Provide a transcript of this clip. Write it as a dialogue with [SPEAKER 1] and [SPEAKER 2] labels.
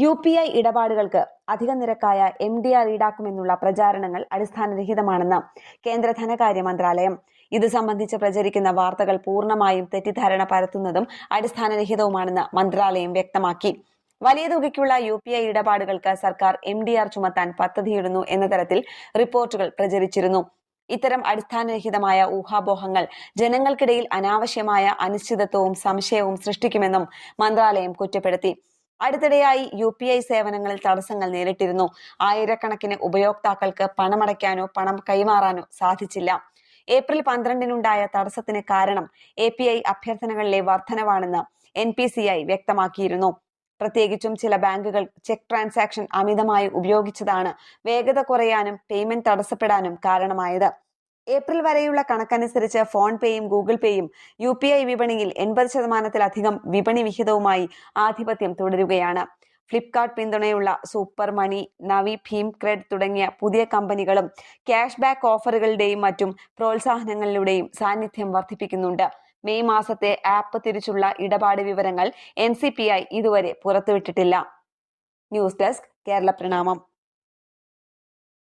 [SPEAKER 1] UPI ഇടപാടുകൾക്ക് അധിക നിരക്കായ MDR ഈടാക്കുമെന്നുള്ള പ്രചാരണങ്ങൾ അടിസ്ഥാനരഹിതമാണെന്ന് കേന്ദ്ര ധനകാര്യ മന്ത്രാലയം. ഇത് സംബന്ധിച്ച് പ്രചരിക്കുന്ന വാർത്തകൾ പൂർണ്ണമായും തെറ്റിദ്ധാരണ പരത്തുന്നതും അടിസ്ഥാനരഹിതവുമാണെന്ന് മന്ത്രാലയം വ്യക്തമാക്കി. വലിയ തുകയ്ക്കുള്ള UPI ഇടപാടുകൾക്ക് സർക്കാർ MDR ചുമത്താൻ പദ്ധതിയിടുന്നു എന്ന തരത്തിൽ റിപ്പോർട്ടുകൾ പ്രചരിച്ചിരുന്നു. ഇത്തരം അടിസ്ഥാനരഹിതമായ ഊഹാപോഹങ്ങൾ ജനങ്ങൾക്കിടയിൽ അനാവശ്യമായ അനിശ്ചിതത്വവും സംശയവും സൃഷ്ടിക്കുമെന്നും മന്ത്രാലയം കുറ്റപ്പെടുത്തി. അടുത്തിടെയായി UPI സേവനങ്ങളിൽ തടസ്സങ്ങൾ നേരിട്ടിരുന്നു. ആയിരക്കണക്കിന് ഉപയോക്താക്കൾക്ക് പണമടയ്ക്കാനോ പണം കൈമാറാനോ സാധിച്ചില്ല. ഏപ്രിൽ 12-നുണ്ടായ തടസ്സത്തിന് കാരണം API അഭ്യർത്ഥനകളിലെ വർധനവാണെന്ന് NPCI വ്യക്തമാക്കിയിരുന്നു. പ്രത്യേകിച്ചും ചില ബാങ്കുകൾ ചെക്ക് ട്രാൻസാക്ഷൻ അമിതമായി ഉപയോഗിച്ചതാണ് വേഗത കുറയാനും പേയ്മെന്റ് തടസ്സപ്പെടാനും കാരണമായത്. ഏപ്രിൽ വരെയുള്ള കണക്കനുസരിച്ച് ഫോൺ പേയും ഗൂഗിൾ പേയും UPI വിപണിയിൽ 80%-ലധികം വിപണി വിഹിതവുമായി ആധിപത്യം തുടരുകയാണ്. ഫ്ലിപ്കാർട്ട് പിന്തുണയുള്ള സൂപ്പർ മണി, നവി, ഭീം ക്രെഡ് തുടങ്ങിയ പുതിയ കമ്പനികളും ക്യാഷ് ബാക്ക് ഓഫറുകളുടെയും മറ്റും പ്രോത്സാഹനങ്ങളിലൂടെയും സാന്നിധ്യം വർദ്ധിപ്പിക്കുന്നുണ്ട്. മെയ് മാസത്തെ ആപ്പ് തിരിച്ചുള്ള ഇടപാട് വിവരങ്ങൾ NCPI ഇതുവരെ പുറത്തുവിട്ടിട്ടില്ല. ന്യൂസ് ഡെസ്ക് കേരള പ്രണാമം.